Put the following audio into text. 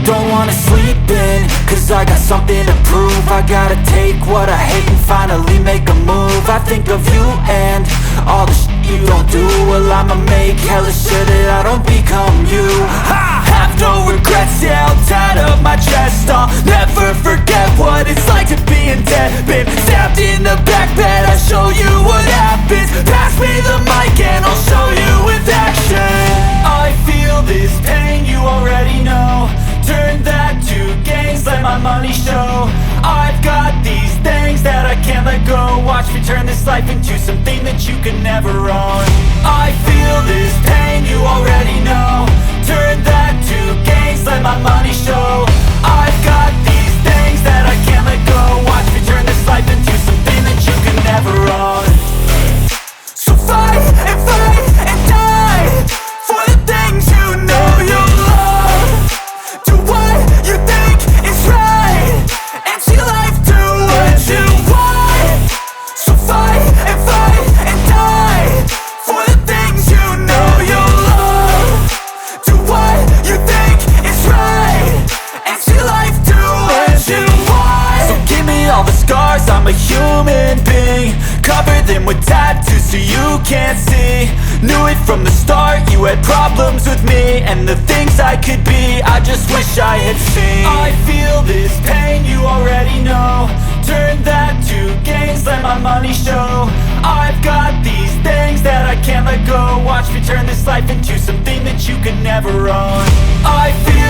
Don't wanna sleep in, cause I got something to prove. I gotta take what I hate and finally make a move. I think of you and all the shit you don't do. Well, I'ma make hella sure that I don't become you. I have no regrets, yeah, I'll tie up my chest. I'll never forget what it's like to be in debt. Been stabbed in the back bed, I'll show you what happens. Pass me the mic and I'll show you with action. I feel this pain, you already know. Turn that to gains, let my money show. I've got these things that I can't let go. Watch me turn this life into something that you can never own. I feel this pain, you already know. Turn that to gains, let my money show. I've got these things that I can't let go. Watch me turn this life into something that you can never own. So fight and die for the things you know you love. Do what you think is right and see life do what you want. So fight and die for the things you know you love. Do what you think is right and see life do what you want. So give me all the scars, I'm a human being. Cover them with tattoos so you can't see. Knew it from the start, you had problems with me and the things I could be, I just wish I had seen. I feel this pain, you already know. Turn that to gains, let my money show. I've got these things that I can't let go. Watch me turn this life into something that you can never own. I feel